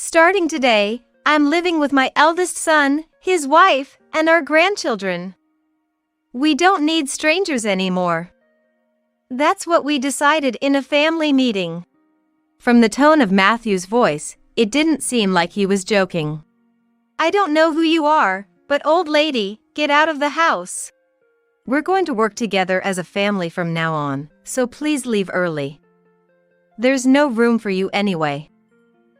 Starting today, I'm living with my eldest son, his wife, and our grandchildren. We don't need strangers anymore. That's what we decided in a family meeting. From the tone of Matthew's voice, it didn't seem like he was joking. I don't know who you are, but old lady, get out of the house. We're going to work together as a family from now on, so please leave early. There's no room for you anyway.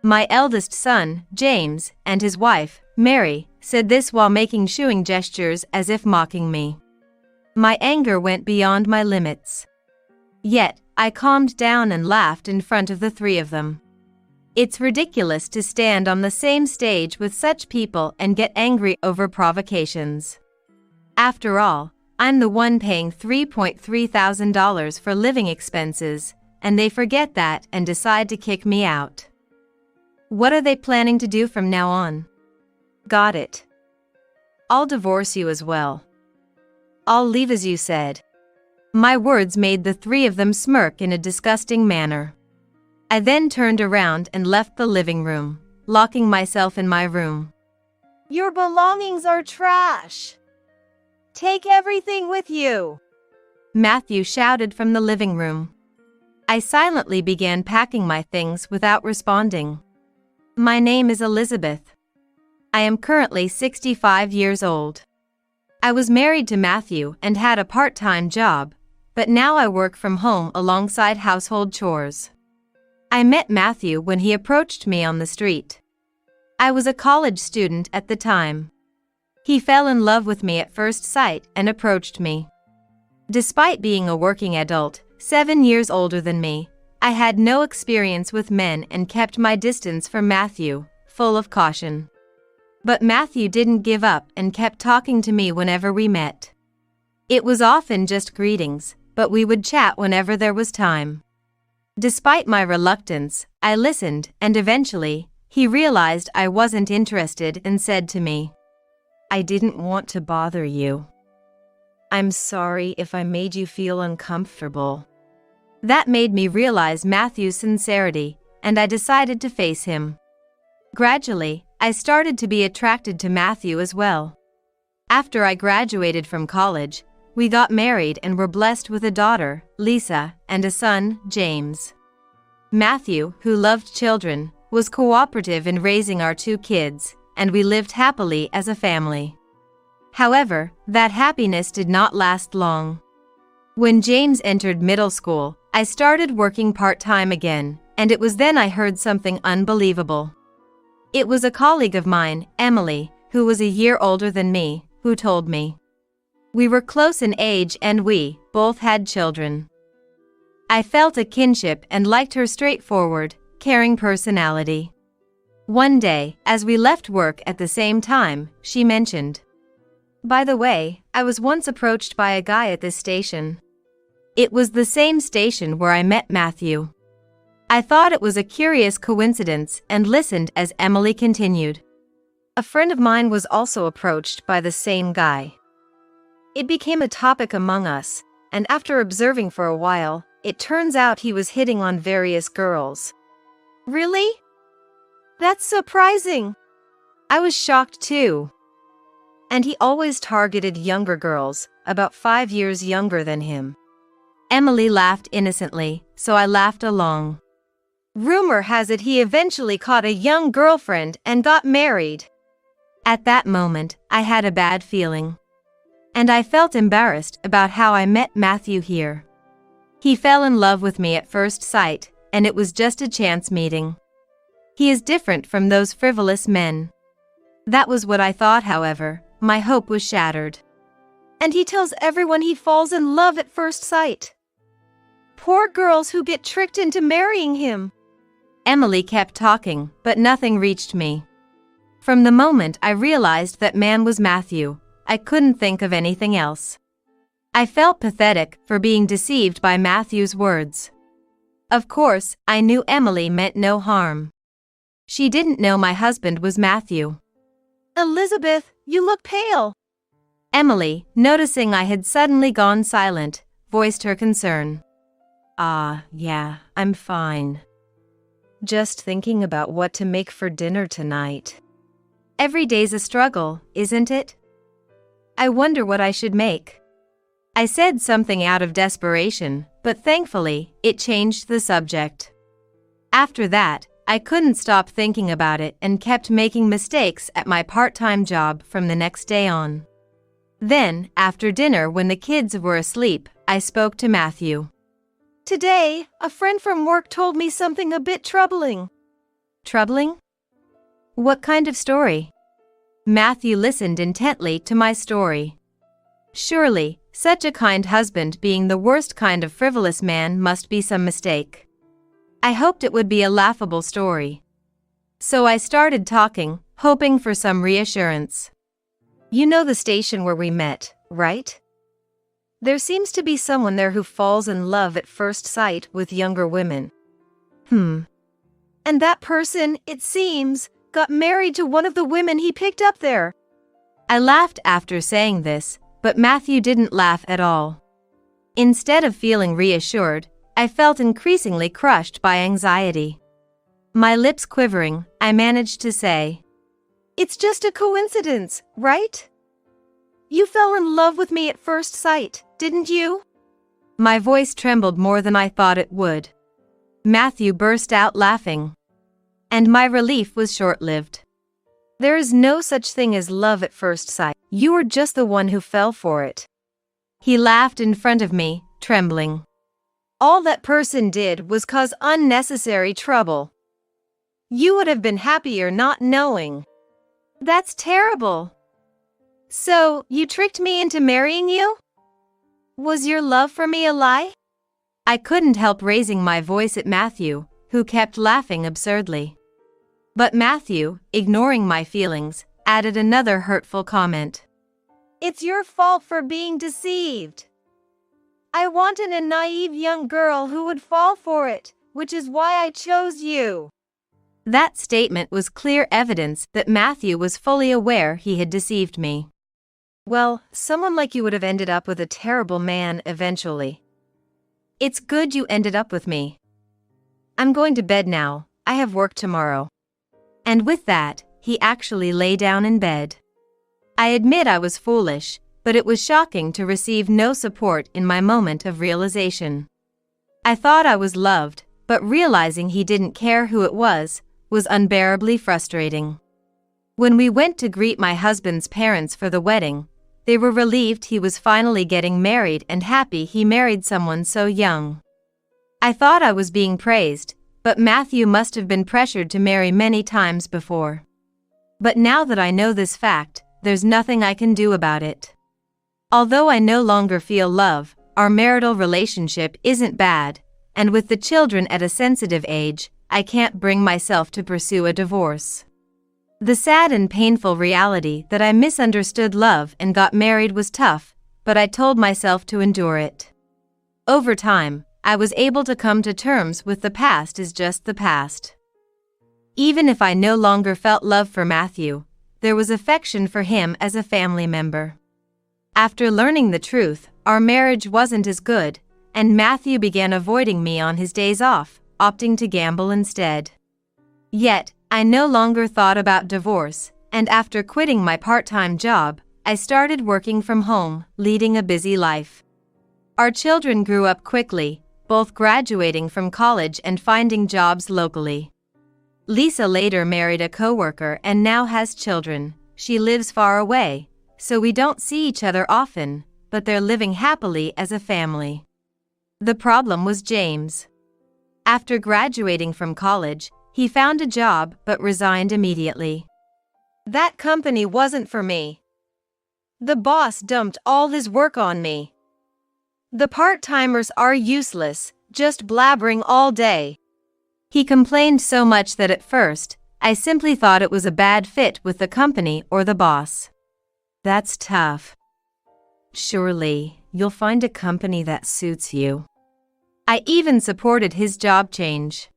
My eldest son, James, and his wife, Mary, said this while making shooing gestures as if mocking me. My anger went beyond my limits. Yet, I calmed down and laughed in front of the three of them. It's ridiculous to stand on the same stage with such people and get angry over provocations. After all, I'm the one paying $3,300 for living expenses, and they forget that and decide to kick me out. What are they planning to do from now on? Got it. I'll divorce you as well. I'll leave as you said. My words made the three of them smirk in a disgusting manner. I then turned around and left the living room, locking myself in my room. Your belongings are trash. Take everything with you, Matthew shouted from the living room. I silently began packing my things without responding. My name is Elizabeth. I am currently 65 years old. I was married to Matthew and had a part-time job, but now I work from home alongside household chores. I met Matthew when he approached me on the street. I was a college student at the time. He fell in love with me at first sight and approached me. Despite being a working adult, 7 years older than me, I had no experience with men and kept my distance from Matthew, full of caution. But Matthew didn't give up and kept talking to me whenever we met. It was often just greetings, but we would chat whenever there was time. Despite my reluctance, I listened, and eventually, he realized I wasn't interested and said to me, I didn't want to bother you. I'm sorry if I made you feel uncomfortable. That made me realize Matthew's sincerity, and I decided to face him. Gradually, I started to be attracted to Matthew as well. After I graduated from college, we got married and were blessed with a daughter, Lisa, and a son, James. Matthew, who loved children, was cooperative in raising our 2 kids, and we lived happily as a family. However, that happiness did not last long. When James entered middle school, I started working part-time again, and it was then I heard something unbelievable. It was a colleague of mine, Emily, who was a year older than me, who told me. We were close in age and we both had children. I felt a kinship and liked her straightforward, caring personality. One day, as we left work at the same time, she mentioned, by the way, I was once approached by a guy at this station. It was the same station where I met Matthew. I thought it was a curious coincidence and listened as Emily continued. A friend of mine was also approached by the same guy. It became a topic among us, and after observing for a while, it turns out he was hitting on various girls. Really? That's surprising. I was shocked too. And he always targeted younger girls, about 5 years younger than him. Emily laughed innocently, so I laughed along. Rumor has it he eventually caught a young girlfriend and got married. At that moment, I had a bad feeling. And I felt embarrassed about how I met Matthew here. He fell in love with me at first sight, and it was just a chance meeting. He is different from those frivolous men. That was what I thought, however, my hope was shattered. And he tells everyone he falls in love at first sight. Poor girls who get tricked into marrying him. Emily kept talking, but nothing reached me. From the moment I realized that man was Matthew, I couldn't think of anything else. I felt pathetic for being deceived by Matthew's words. Of course, I knew Emily meant no harm. She didn't know my husband was Matthew. Elizabeth, you look pale. Emily, noticing I had suddenly gone silent, voiced her concern. Yeah, I'm fine. Just thinking about what to make for dinner tonight. Every day's a struggle, isn't it? I wonder what I should make. I said something out of desperation, but thankfully, it changed the subject. After that, I couldn't stop thinking about it and kept making mistakes at my part-time job from the next day on. Then, after dinner when the kids were asleep, I spoke to Matthew. Today, a friend from work told me something a bit troubling. Troubling? What kind of story? Matthew listened intently to my story. Surely, such a kind husband being the worst kind of frivolous man must be some mistake. I hoped it would be a laughable story. So I started talking, hoping for some reassurance. You know the station where we met, right? There seems to be someone there who falls in love at first sight with younger women. And that person, it seems, got married to one of the women he picked up there. I laughed after saying this, but Matthew didn't laugh at all. Instead of feeling reassured, I felt increasingly crushed by anxiety. My lips quivering, I managed to say, "It's just a coincidence, right? You fell in love with me at first sight, didn't you?" My voice trembled more than I thought it would. Matthew burst out laughing. And my relief was short-lived. There is no such thing as love at first sight. You were just the one who fell for it. He laughed in front of me, trembling. All that person did was cause unnecessary trouble. You would have been happier not knowing. That's terrible. So, you tricked me into marrying you? Was your love for me a lie? I couldn't help raising my voice at Matthew, who kept laughing absurdly. But Matthew, ignoring my feelings, added another hurtful comment. It's your fault for being deceived. I wanted a naive young girl who would fall for it, which is why I chose you. That statement was clear evidence that Matthew was fully aware he had deceived me. Well, someone like you would have ended up with a terrible man eventually. It's good you ended up with me. I'm going to bed now, I have work tomorrow. And with that, he actually lay down in bed. I admit I was foolish, but it was shocking to receive no support in my moment of realization. I thought I was loved, but realizing he didn't care who it was unbearably frustrating. When we went to greet my husband's parents for the wedding, they were relieved he was finally getting married and happy he married someone so young. I thought I was being praised, but Matthew must have been pressured to marry many times before. But now that I know this fact, there's nothing I can do about it. Although I no longer feel love, our marital relationship isn't bad, and with the children at a sensitive age, I can't bring myself to pursue a divorce. The sad and painful reality that I misunderstood love and got married was tough, but I told myself to endure it. Over time, I was able to come to terms with the past is just the past. Even if I no longer felt love for Matthew, there was affection for him as a family member. After learning the truth, our marriage wasn't as good, and Matthew began avoiding me on his days off, opting to gamble instead. Yet, I no longer thought about divorce, and after quitting my part-time job, I started working from home, leading a busy life. Our children grew up quickly, both graduating from college and finding jobs locally. Lisa later married a coworker and now has children. She lives far away, so we don't see each other often, but they're living happily as a family. The problem was James. After graduating from college, he found a job but resigned immediately. That company wasn't for me. The boss dumped all his work on me. The part-timers are useless, just blabbering all day. He complained so much that at first, I simply thought it was a bad fit with the company or the boss. That's tough. Surely, you'll find a company that suits you. I even supported his job change.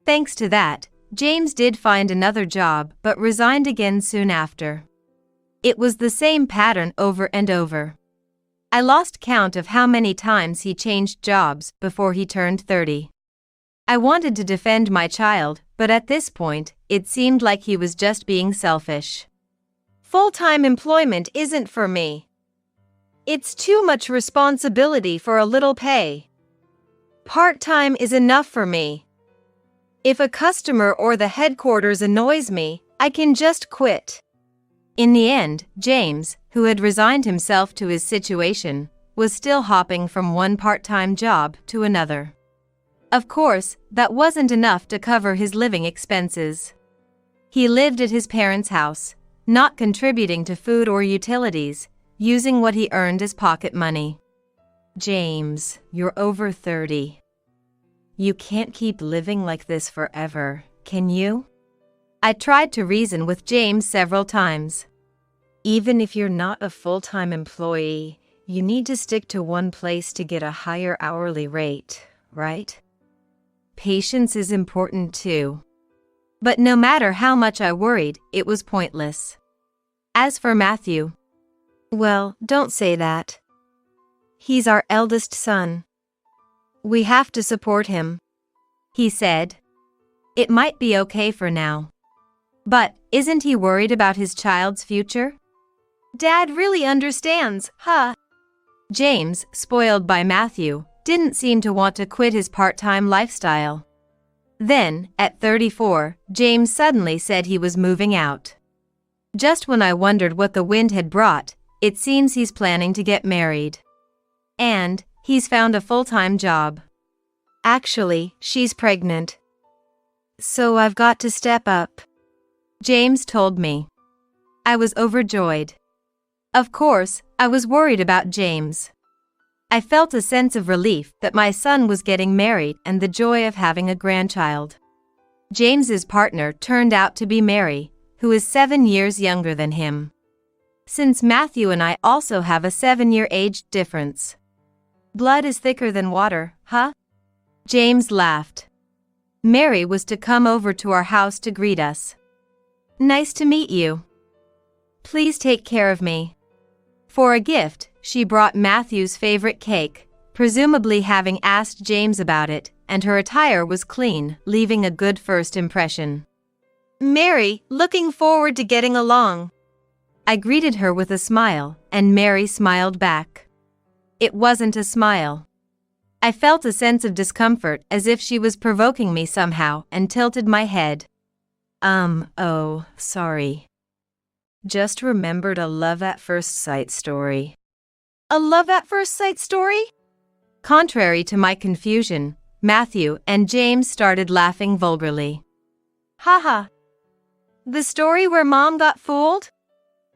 Thanks to that, James did find another job but resigned again soon after. It was the same pattern over and over. I lost count of how many times he changed jobs before he turned 30. I wanted to defend my child, but at this point, it seemed like he was just being selfish. Full-time employment isn't for me. It's too much responsibility for a little pay. Part-time is enough for me. If a customer or the headquarters annoys me, I can just quit. In the end, James, who had resigned himself to his situation, was still hopping from one part-time job to another. Of course, that wasn't enough to cover his living expenses. He lived at his parents' house, not contributing to food or utilities, using what he earned as pocket money. James, you're over 30. You can't keep living like this forever, can you? I tried to reason with James several times. Even if you're not a full-time employee, you need to stick to one place to get a higher hourly rate, right? Patience is important too. But no matter how much I worried, it was pointless. As for Matthew, well, don't say that. He's our eldest son. We have to support him, he said. It might be okay for now. But isn't he worried about his child's future? Dad really understands, huh? James, spoiled by Matthew, didn't seem to want to quit his part-time lifestyle. Then, at 34, James suddenly said he was moving out. Just when I wondered what the wind had brought, it seems he's planning to get married. And he's found a full-time job. Actually, she's pregnant. So I've got to step up, James told me. I was overjoyed. Of course, I was worried about James. I felt a sense of relief that my son was getting married and the joy of having a grandchild. James's partner turned out to be Mary, who is 7 years younger than him. Since Matthew and I also have a 7-year age difference. Blood is thicker than water, huh? James laughed. Mary was to come over to our house to greet us. Nice to meet you. Please take care of me. For a gift, she brought Matthew's favorite cake, presumably having asked James about it, and her attire was clean, leaving a good first impression. Mary, looking forward to getting along. I greeted her with a smile, and Mary smiled back. It wasn't a smile. I felt a sense of discomfort as if she was provoking me somehow and tilted my head. Oh, sorry. Just remembered a love at first sight story. A love at first sight story? Contrary to my confusion, Matthew and James started laughing vulgarly. Haha. The story where Mom got fooled?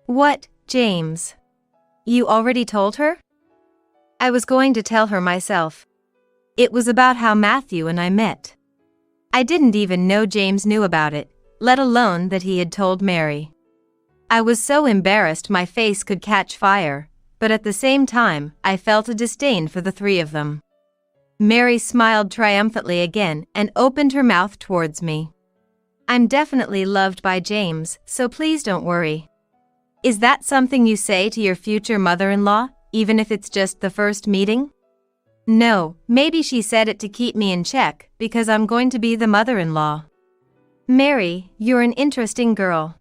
What, James? You already told her? I was going to tell her myself. It was about how Matthew and I met. I didn't even know James knew about it, let alone that he had told Mary. I was so embarrassed my face could catch fire, but at the same time, I felt a disdain for the three of them. Mary smiled triumphantly again and opened her mouth towards me. I'm definitely loved by James, so please don't worry. Is that something you say to your future mother-in-law, even if it's just the first meeting? No, maybe she said it to keep me in check, because I'm going to be the mother-in-law. Mary, you're an interesting girl.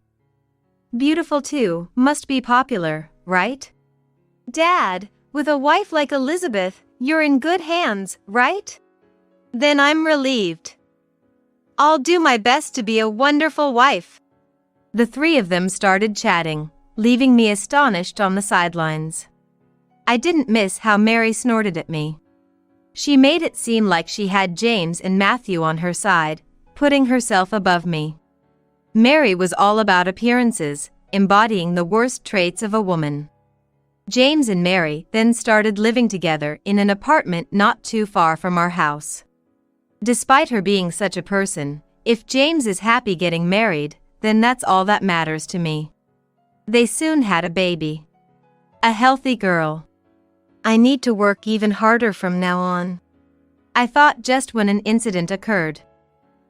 Beautiful too, must be popular, right? Dad, with a wife like Elizabeth, you're in good hands, right? Then I'm relieved. I'll do my best to be a wonderful wife. The three of them started chatting, leaving me astonished on the sidelines. I didn't miss how Mary snorted at me. She made it seem like she had James and Matthew on her side, putting herself above me. Mary was all about appearances, embodying the worst traits of a woman. James and Mary then started living together in an apartment not too far from our house. Despite her being such a person, if James is happy getting married, then that's all that matters to me. They soon had a baby. A healthy girl. I need to work even harder from now on, I thought just when an incident occurred.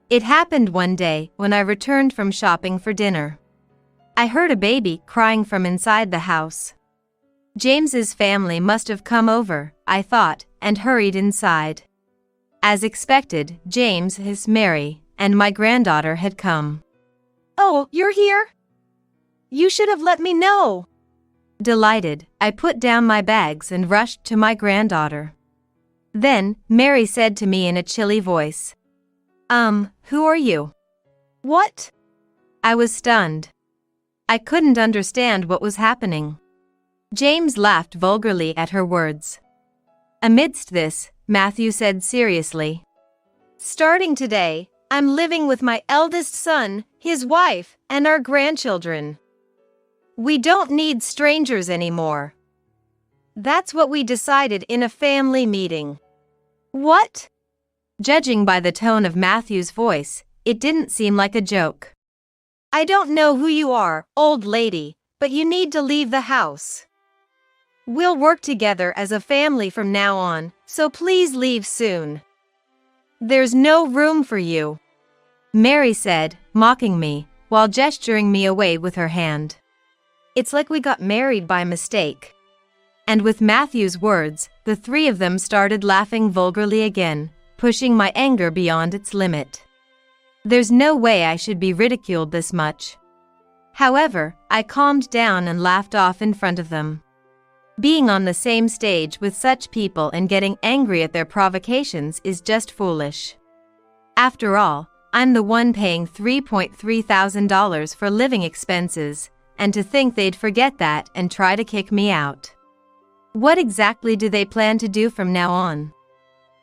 It happened one day when I returned from shopping for dinner. I heard a baby crying from inside the house. James's family must have come over, I thought, and hurried inside. As expected, James, Mary, and my granddaughter had come. "Oh, you're here? You should have let me know." Delighted, I put down my bags and rushed to my granddaughter. Then, Mary said to me in a chilly voice, "Who are you?" "What?" I was stunned. I couldn't understand what was happening. James laughed vulgarly at her words. Amidst this, Matthew said seriously, "Starting today, I'm living with my eldest son, his wife, and our grandchildren. We don't need strangers anymore. That's what we decided in a family meeting." "What?" Judging by the tone of Matthew's voice, it didn't seem like a joke. "I don't know who you are, old lady, but you need to leave the house. We'll work together as a family from now on, so please leave soon. There's no room for you," Mary said, mocking me, while gesturing me away with her hand. "It's like we got married by mistake." And with Matthew's words, the three of them started laughing vulgarly again, pushing my anger beyond its limit. There's no way I should be ridiculed this much. However, I calmed down and laughed off in front of them. Being on the same stage with such people and getting angry at their provocations is just foolish. After all, I'm the one paying $3,300 for living expenses, and to think they'd forget that and try to kick me out. What exactly do they plan to do from now on?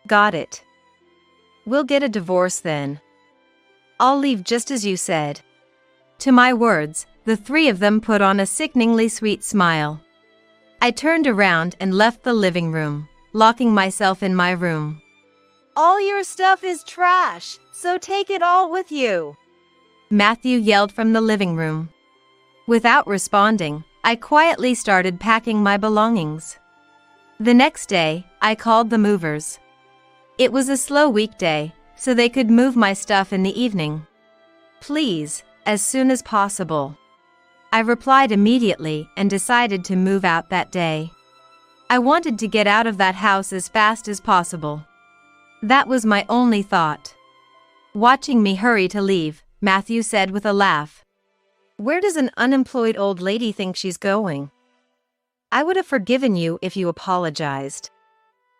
Got it. We'll get a divorce then. I'll leave just as you said. To my words, the three of them put on a sickeningly sweet smile. I turned around and left the living room, locking myself in my room. "All your stuff is trash, so take it all with you," Matthew yelled from the living room. Without responding, I quietly started packing my belongings. The next day, I called the movers. It was a slow weekday, so they could move my stuff in the evening. "Please, as soon as possible." I replied immediately and decided to move out that day. I wanted to get out of that house as fast as possible. That was my only thought. Watching me hurry to leave, Matthew said with a laugh, "Where does an unemployed old lady think she's going? I would have forgiven you if you apologized."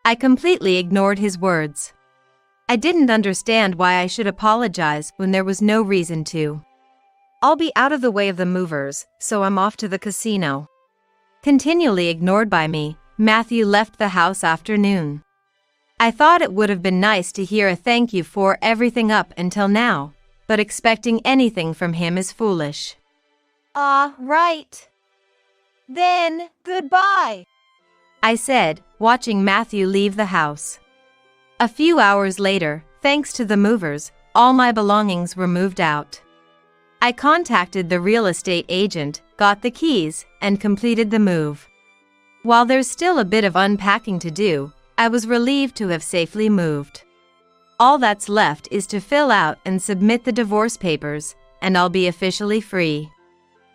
I completely ignored his words. I didn't understand why I should apologize when there was no reason to. "I'll be out of the way of the movers, so I'm off to the casino." Continually ignored by me, Matthew left the house after noon. I thought it would have been nice to hear a thank you for everything up until now, but expecting anything from him is foolish. Right. Then, goodbye," I said, watching Matthew leave the house. A few hours later, thanks to the movers, all my belongings were moved out. I contacted the real estate agent, got the keys, and completed the move. While there's still a bit of unpacking to do, I was relieved to have safely moved. All that's left is to fill out and submit the divorce papers, and I'll be officially free.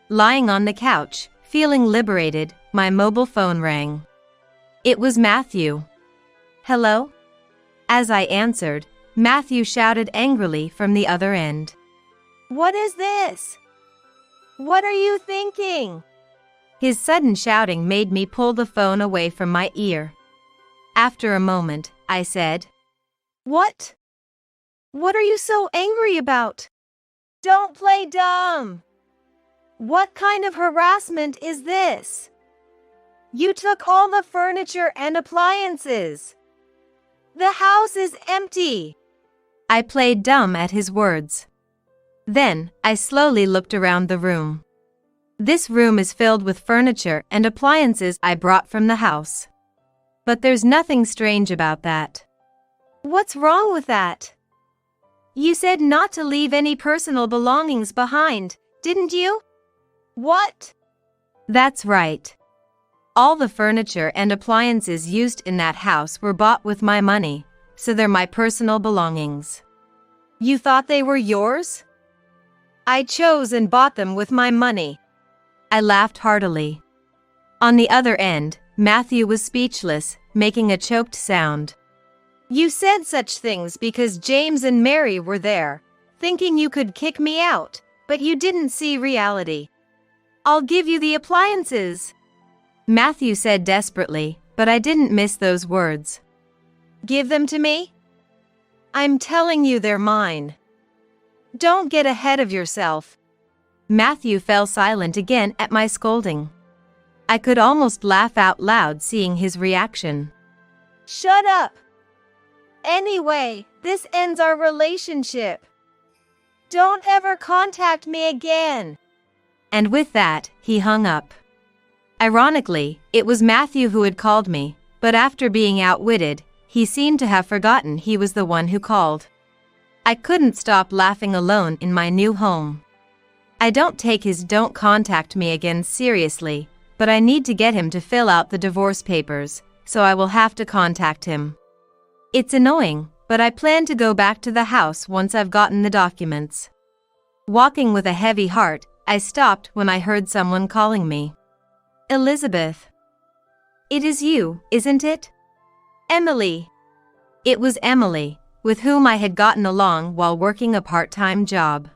Lying on the couch, feeling liberated, my mobile phone rang. It was Matthew. "Hello?" As I answered, Matthew shouted angrily from the other end. "What is this? What are you thinking?" His sudden shouting made me pull the phone away from my ear. After a moment, I said, "What? What are you so angry about? Don't play dumb. What kind of harassment is this? You took all the furniture and appliances. The house is empty." I played dumb at his words. Then, I slowly looked around the room. This room is filled with furniture and appliances I brought from the house. But there's nothing strange about that. What's wrong with that? You said not to leave any personal belongings behind, didn't you? What? That's right. All the furniture and appliances used in that house were bought with my money, so they're my personal belongings. You thought they were yours? I chose and bought them with my money. I laughed heartily. On the other end, Matthew was speechless, making a choked sound. You said such things because James and Mary were there, thinking you could kick me out, but you didn't see reality. I'll give you the appliances, Matthew said desperately, but I didn't miss those words. Give them to me? I'm telling you they're mine. Don't get ahead of yourself. Matthew fell silent again at my scolding. I could almost laugh out loud seeing his reaction. Shut up! Anyway, this ends our relationship. Don't ever contact me again. And with that, he hung up. Ironically, it was Matthew who had called me, but after being outwitted, he seemed to have forgotten he was the one who called. I couldn't stop laughing alone in my new home. I don't take his "don't contact me again" seriously, but I need to get him to fill out the divorce papers, so I will have to contact him. It's annoying, but I plan to go back to the house once I've gotten the documents. Walking with a heavy heart, I stopped when I heard someone calling me. Elizabeth. It is you, isn't it? Emily. It was Emily, with whom I had gotten along while working a part-time job.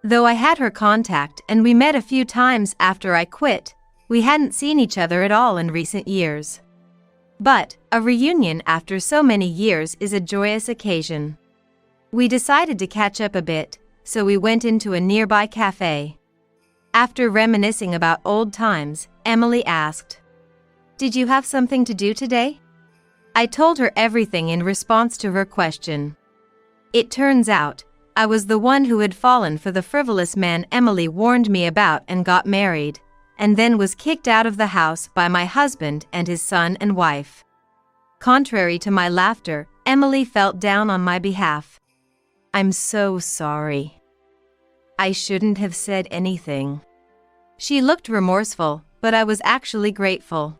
Though I had her contact and we met a few times after I quit, we hadn't seen each other at all in recent years. But a reunion after so many years is a joyous occasion. We decided to catch up a bit, so we went into a nearby cafe. After reminiscing about old times, Emily asked, "Did you have something to do today?" I told her everything in response to her question. It turns out, I was the one who had fallen for the frivolous man Emily warned me about and got married, and then was kicked out of the house by my husband and his son and wife. Contrary to my laughter, Emily felt down on my behalf. I'm so sorry. I shouldn't have said anything. She looked remorseful, but I was actually grateful.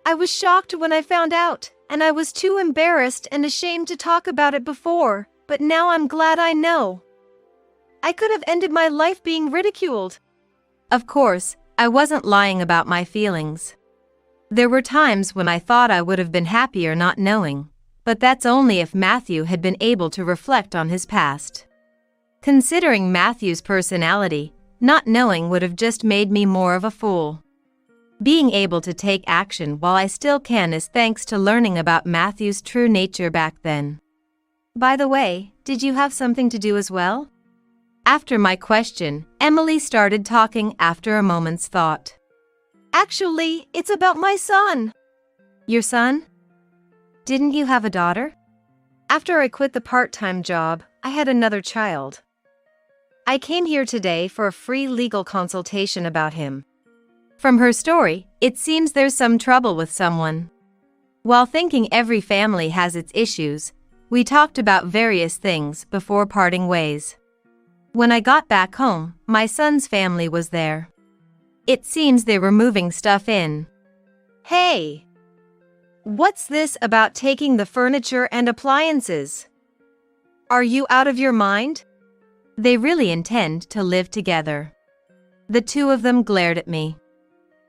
I was shocked when I found out, and I was too embarrassed and ashamed to talk about it before, but now I'm glad I know. I could have ended my life being ridiculed. Of course, I wasn't lying about my feelings. There were times when I thought I would have been happier not knowing, but that's only if Matthew had been able to reflect on his past. Considering Matthew's personality, not knowing would have just made me more of a fool. Being able to take action while I still can is thanks to learning about Matthew's true nature back then. By the way, did you have something to do as well? After my question, Emily started talking after a moment's thought. Actually, it's about my son. Your son? Didn't you have a daughter? After I quit the part-time job, I had another child. I came here today for a free legal consultation about him. From her story, it seems there's some trouble with someone. While thinking every family has its issues, we talked about various things before parting ways. When I got back home, my son's family was there. It seems they were moving stuff in. Hey! What's this about taking the furniture and appliances? Are you out of your mind? They really intend to live together. The two of them glared at me.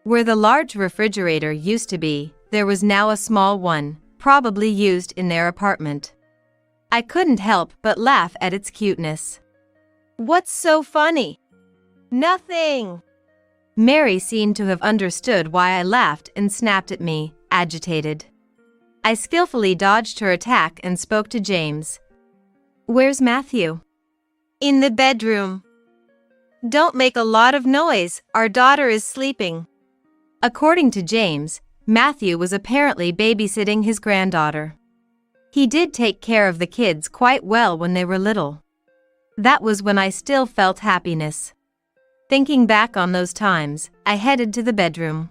Where the large refrigerator used to be, there was now a small one, probably used in their apartment. I couldn't help but laugh at its cuteness. What's so funny? Nothing. Mary seemed to have understood why I laughed and snapped at me, agitated. I skillfully dodged her attack and spoke to James. Where's Matthew? In the bedroom. Don't make a lot of noise, our daughter is sleeping. According to James, Matthew was apparently babysitting his granddaughter. He did take care of the kids quite well when they were little. That was when I still felt happiness. Thinking back on those times, I headed to the bedroom.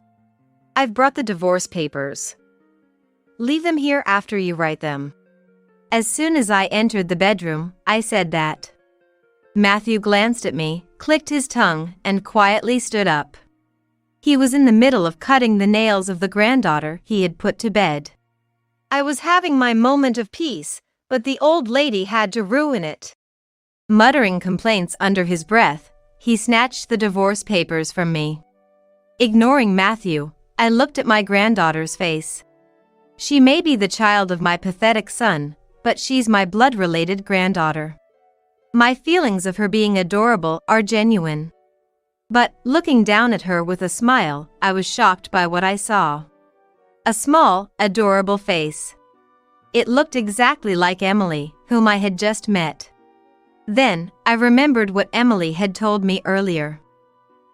I've brought the divorce papers. Leave them here after you write them. As soon as I entered the bedroom, I said that. Matthew glanced at me, clicked his tongue, and quietly stood up. He was in the middle of cutting the nails of the granddaughter he had put to bed. I was having my moment of peace, but the old lady had to ruin it. Muttering complaints under his breath, he snatched the divorce papers from me. Ignoring Matthew, I looked at my granddaughter's face. She may be the child of my pathetic son, but she's my blood-related granddaughter. My feelings of her being adorable are genuine. But, looking down at her with a smile, I was shocked by what I saw. A small, adorable face. It looked exactly like Emily, whom I had just met. Then, I remembered what Emily had told me earlier.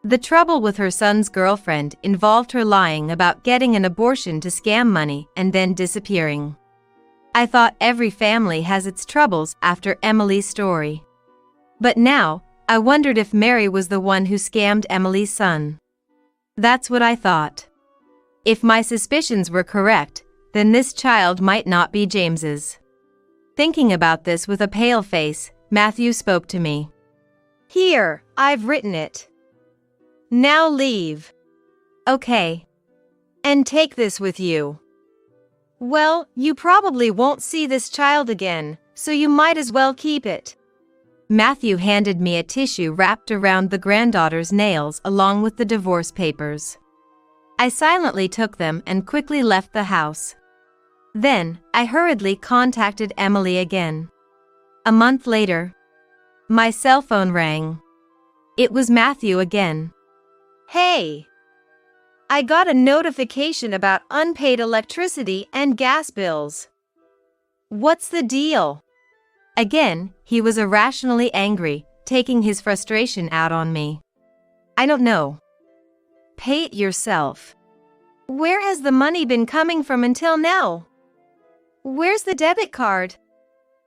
The trouble with her son's girlfriend involved her lying about getting an abortion to scam money and then disappearing. I thought every family has its troubles after Emily's story. But now, I wondered if Mary was the one who scammed Emily's son. That's what I thought. If my suspicions were correct, then this child might not be James's. Thinking about this with a pale face, Matthew spoke to me. Here, I've written it. Now leave. Okay. And take this with you. Well, you probably won't see this child again, so you might as well keep it. Matthew handed me a tissue wrapped around the granddaughter's nails along with the divorce papers. I silently took them and quickly left the house. Then, I hurriedly contacted Emily again. A month later, my cell phone rang. It was Matthew again. Hey! I got a notification about unpaid electricity and gas bills. What's the deal? Again, he was irrationally angry, taking his frustration out on me. I don't know. Pay it yourself. Where has the money been coming from until now? Where's the debit card?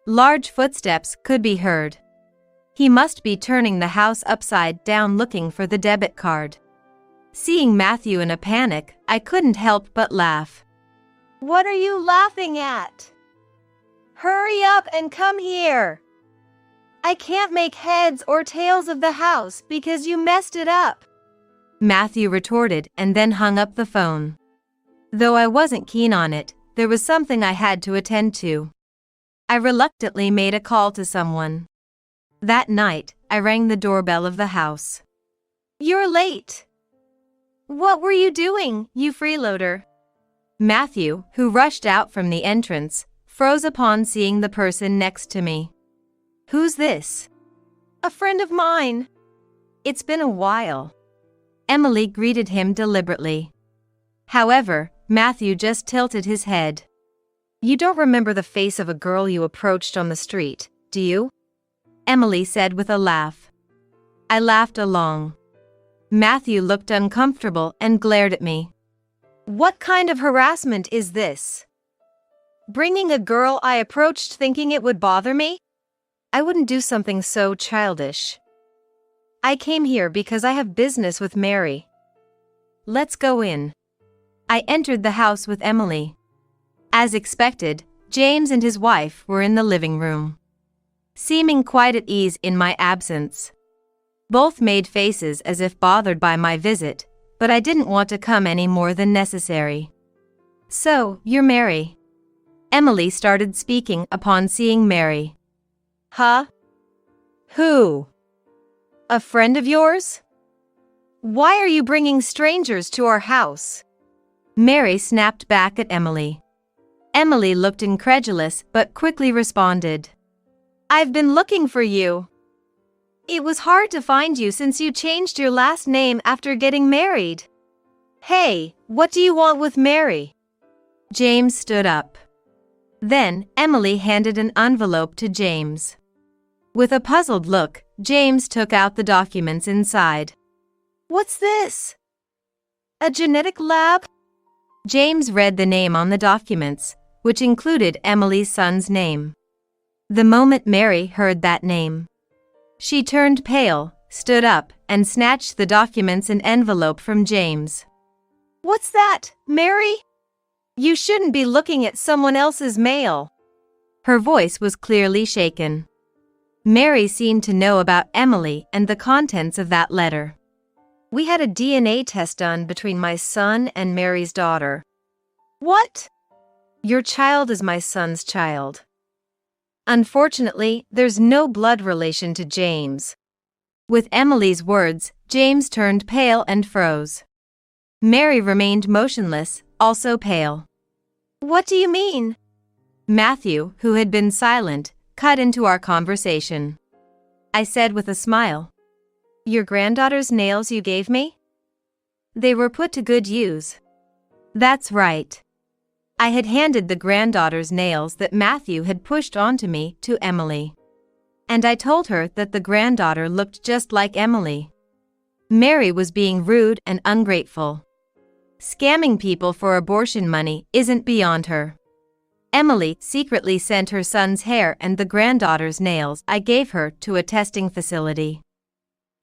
Large footsteps could be heard. He must be turning the house upside down looking for the debit card. Seeing Matthew in a panic, I couldn't help but laugh. What are you laughing at? Hurry up and come here. I can't make heads or tails of the house because you messed it up. Matthew retorted and then hung up the phone. Though I wasn't keen on it, there was something I had to attend to. I reluctantly made a call to someone. That night, I rang the doorbell of the house. You're late. What were you doing, you freeloader? Matthew, who rushed out from the entrance, froze upon seeing the person next to me. Who's this? A friend of mine. It's been a while. Emily greeted him deliberately. However, Matthew just tilted his head. You don't remember the face of a girl you approached on the street, do you? Emily said with a laugh. I laughed along. Matthew looked uncomfortable and glared at me. What kind of harassment is this? Bringing a girl I approached thinking it would bother me? I wouldn't do something so childish. I came here because I have business with Mary. Let's go in. I entered the house with Emily. As expected, James and his wife were in the living room, seeming quite at ease in my absence. Both made faces as if bothered by my visit, but I didn't want to come any more than necessary. So, you're Mary. Emily started speaking upon seeing Mary. Huh? Who? A friend of yours? Why are you bringing strangers to our house? Mary snapped back at Emily. Emily looked incredulous but quickly responded. I've been looking for you. It was hard to find you since you changed your last name after getting married. Hey, what do you want with Mary? James stood up. Then, Emily handed an envelope to James. With a puzzled look, James took out the documents inside. What's this? A genetic lab? James read the name on the documents, which included Emily's son's name. The moment Mary heard that name, she turned pale, stood up, and snatched the documents and envelope from James. What's that, Mary? You shouldn't be looking at someone else's mail. Her voice was clearly shaken. Mary seemed to know about Emily and the contents of that letter. We had a DNA test done between my son and Mary's daughter. What? Your child is my son's child. Unfortunately, there's no blood relation to James. With Emily's words, James turned pale and froze. Mary remained motionless, also pale. What do you mean? Matthew, who had been silent, cut into our conversation. I said with a smile, "Your granddaughter's nails you gave me? They were put to good use." That's right. I had handed the granddaughter's nails that Matthew had pushed onto me to Emily. And I told her that the granddaughter looked just like Emily. Mary was being rude and ungrateful. Scamming people for abortion money isn't beyond her. Emily secretly sent her son's hair and the granddaughter's nails I gave her to a testing facility.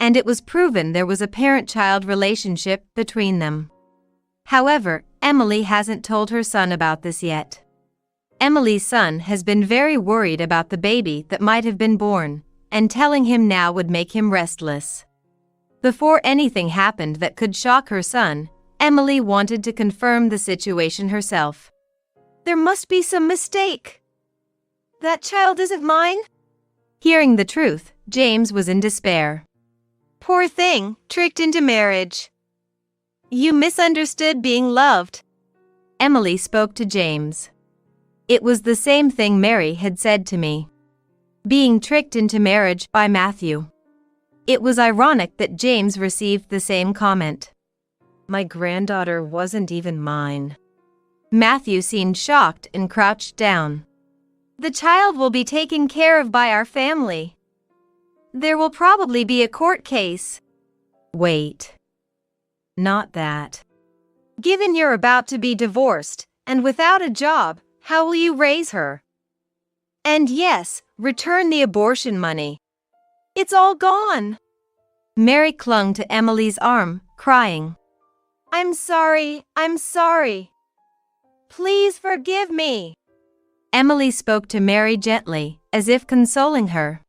And it was proven there was a parent-child relationship between them. However, Emily hasn't told her son about this yet. Emily's son has been very worried about the baby that might have been born, and telling him now would make him restless. Before anything happened that could shock her son, Emily wanted to confirm the situation herself. There must be some mistake. That child isn't mine? Hearing the truth, James was in despair. Poor thing, tricked into marriage. You misunderstood being loved. Emily spoke to James. It was the same thing Mary had said to me. Being tricked into marriage by Matthew. It was ironic that James received the same comment. My granddaughter wasn't even mine. Matthew seemed shocked and crouched down. The child will be taken care of by our family. There will probably be a court case. Wait. Not that. Given you're about to be divorced, and without a job, how will you raise her? And yes, return the abortion money. It's all gone. Mary clung to Emily's arm, crying. I'm sorry. Please forgive me. Emily spoke to Mary gently, as if consoling her.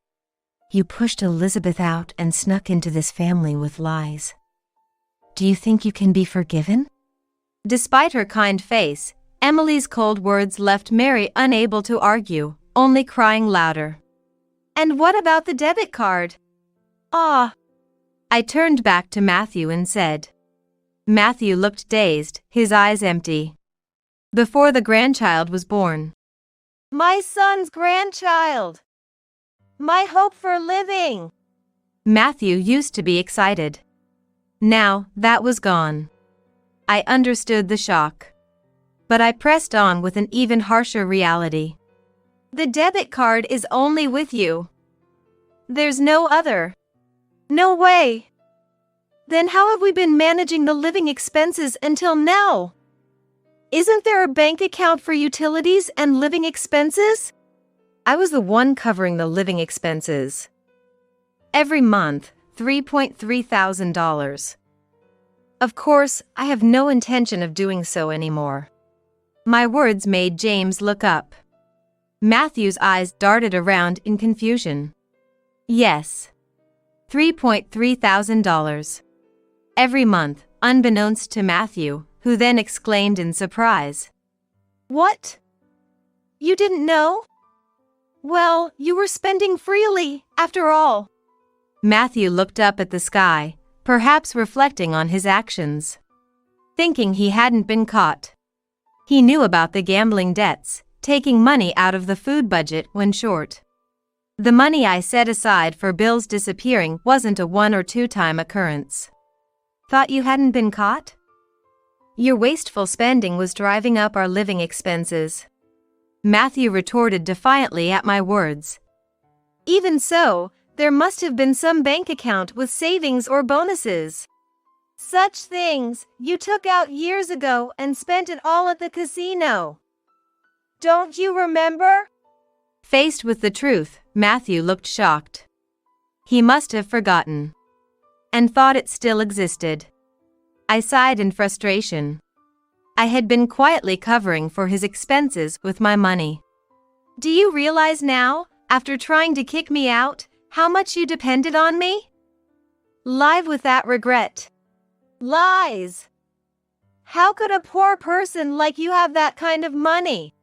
You pushed Elizabeth out and snuck into this family with lies. Do you think you can be forgiven? Despite her kind face, Emily's cold words left Mary unable to argue, only crying louder. And what about the debit card? I turned back to Matthew and said. Matthew looked dazed, his eyes empty. Before the grandchild was born. My son's grandchild. My hope for living. Matthew used to be excited. Now, that was gone. I understood the shock. But I pressed on with an even harsher reality. The debit card is only with you. There's no other. No way. Then how have we been managing the living expenses until now? Isn't there a bank account for utilities and living expenses? I was the one covering the living expenses. Every month, $3,300. Of course, I have no intention of doing so anymore. My words made James look up. Matthew's eyes darted around in confusion. Yes. $3,300. Every month, unbeknownst to Matthew, who then exclaimed in surprise. What? You didn't know? Well, you were spending freely, after all. Matthew looked up at the sky, perhaps reflecting on his actions. Thinking he hadn't been caught. He knew about the gambling debts, taking money out of the food budget when short. The money I set aside for bills disappearing wasn't a 1 or 2 time occurrence. Thought you hadn't been caught? Your wasteful spending was driving up our living expenses. Matthew retorted defiantly at my words. Even so, there must have been some bank account with savings or bonuses. Such things you took out years ago and spent it all at the casino. Don't you remember? Faced with the truth, Matthew looked shocked. He must have forgotten. And thought it still existed. I sighed in frustration. I had been quietly covering for his expenses with my money. Do you realize now, after trying to kick me out, how much you depended on me? Live with that regret. Lies. How could a poor person like you have that kind of money?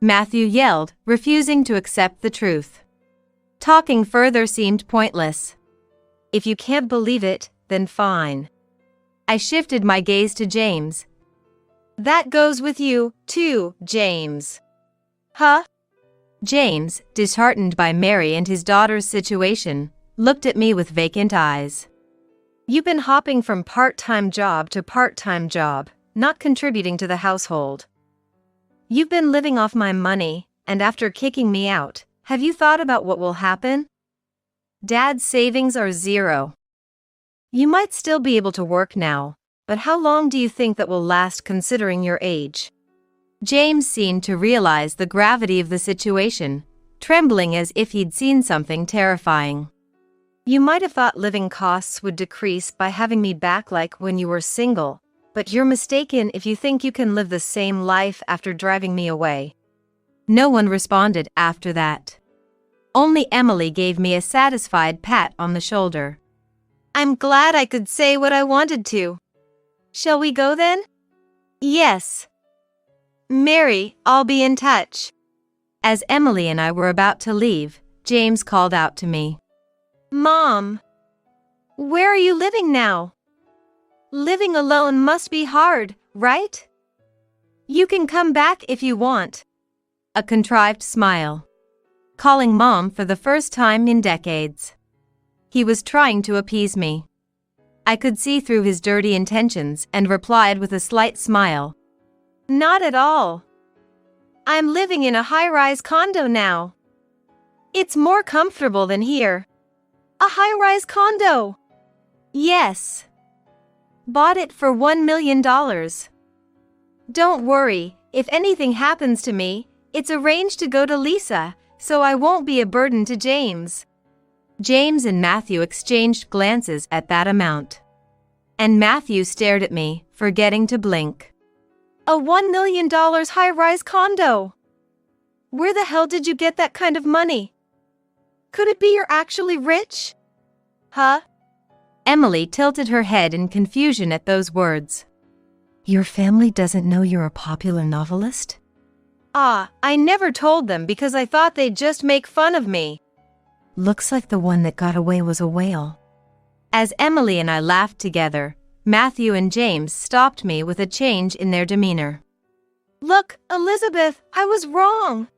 Matthew yelled, refusing to accept the truth. Talking further seemed pointless. If you can't believe it, then fine. I shifted my gaze to James. That goes with you, too, James. Huh? James, disheartened by Mary and his daughter's situation, looked at me with vacant eyes. You've been hopping from part-time job to part-time job, not contributing to the household. You've been living off my money, and after kicking me out, have you thought about what will happen? Dad's savings are zero. You might still be able to work now, but how long do you think that will last considering your age? James seemed to realize the gravity of the situation, trembling as if he'd seen something terrifying. You might have thought living costs would decrease by having me back like when you were single, but you're mistaken if you think you can live the same life after driving me away. No one responded after that. Only Emily gave me a satisfied pat on the shoulder. I'm glad I could say what I wanted to. Shall we go then? Yes. Mary, I'll be in touch. As Emily and I were about to leave, James called out to me. Mom, where are you living now? Living alone must be hard, right? You can come back if you want. A contrived smile. Calling Mom for the first time in decades. He was trying to appease me. I could see through his dirty intentions and replied with a slight smile. Not at all. I'm living in a high-rise condo now. It's more comfortable than here. A high-rise condo? Yes. Bought it for $1 million. Don't worry, if anything happens to me, it's arranged to go to Lisa, so I won't be a burden to James. James and Matthew exchanged glances at that amount. And Matthew stared at me, forgetting to blink. A $1 million high-rise condo? Where the hell did you get that kind of money? Could it be you're actually rich? Huh? Emily tilted her head in confusion at those words. Your family doesn't know you're a popular novelist? I never told them because I thought they'd just make fun of me. Looks like the one that got away was a whale. As Emily and I laughed together, Matthew and James stopped me with a change in their demeanor. Look, Elizabeth, I was wrong.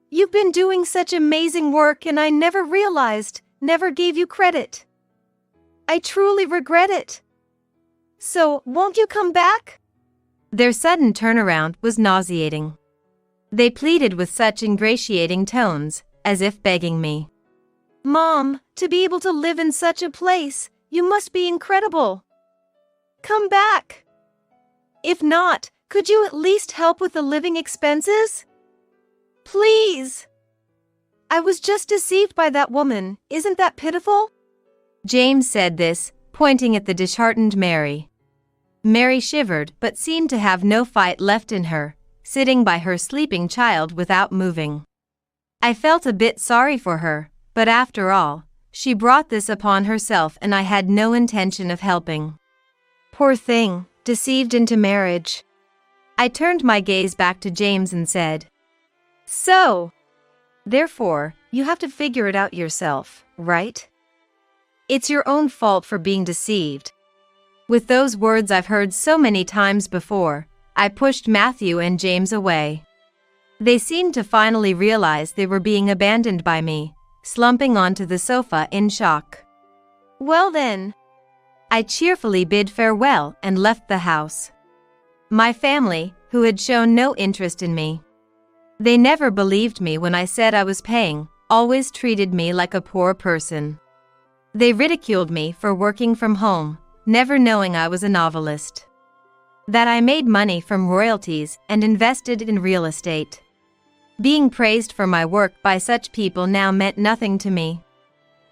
You've been doing such amazing work and I never realized, never gave you credit. I truly regret it. So, won't you come back? Their sudden turnaround was nauseating. They pleaded with such ingratiating tones, as if begging me. Mom, to be able to live in such a place, you must be incredible. Come back. If not, could you at least help with the living expenses? Please. I was just deceived by that woman, isn't that pitiful? James said this, pointing at the disheartened Mary. Mary shivered but seemed to have no fight left in her, sitting by her sleeping child without moving. I felt a bit sorry for her, but after all, she brought this upon herself and I had no intention of helping. Poor thing, deceived into marriage. I turned my gaze back to James and said, So, therefore, you have to figure it out yourself, right? It's your own fault for being deceived. With those words I've heard so many times before, I pushed Matthew and James away. They seemed to finally realize they were being abandoned by me, slumping onto the sofa in shock. Well then. I cheerfully bid farewell and left the house. My family, who had shown no interest in me. They never believed me when I said I was paying, always treated me like a poor person. They ridiculed me for working from home, never knowing I was a novelist. That I made money from royalties and invested in real estate. Being praised for my work by such people now meant nothing to me.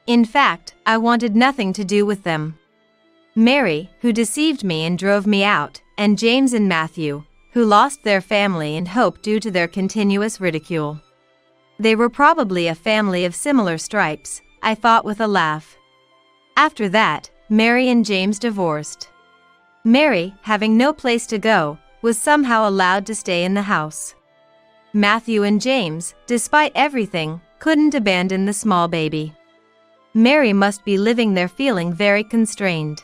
In fact, I wanted nothing to do with them. Mary, who deceived me and drove me out, and James and Matthew, who lost their family and hope due to their continuous ridicule. They were probably a family of similar stripes, I thought with a laugh. After that, Mary and James divorced. Mary, having no place to go, was somehow allowed to stay in the house. Matthew and James, despite everything, couldn't abandon the small baby. Mary must be living there feeling very constrained.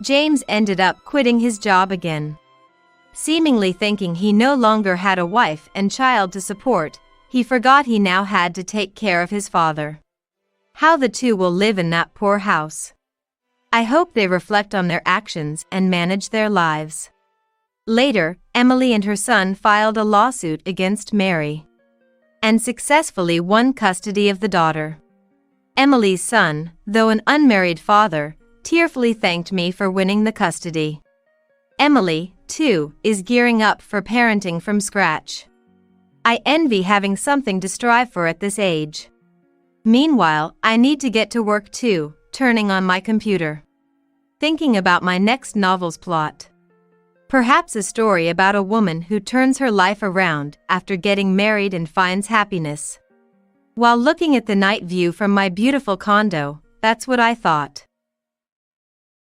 James ended up quitting his job again. Seemingly thinking he no longer had a wife and child to support, he forgot he now had to take care of his father. How the two will live in that poor house. I hope they reflect on their actions and manage their lives. Later, Emily and her son filed a lawsuit against Mary and successfully won custody of the daughter. Emily's son, though an unmarried father, tearfully thanked me for winning the custody. Emily, too, is gearing up for parenting from scratch. I envy having something to strive for at this age. Meanwhile, I need to get to work too, turning on my computer, thinking about my next novel's plot. Perhaps a story about a woman who turns her life around after getting married and finds happiness. While looking at the night view from my beautiful condo, that's what I thought.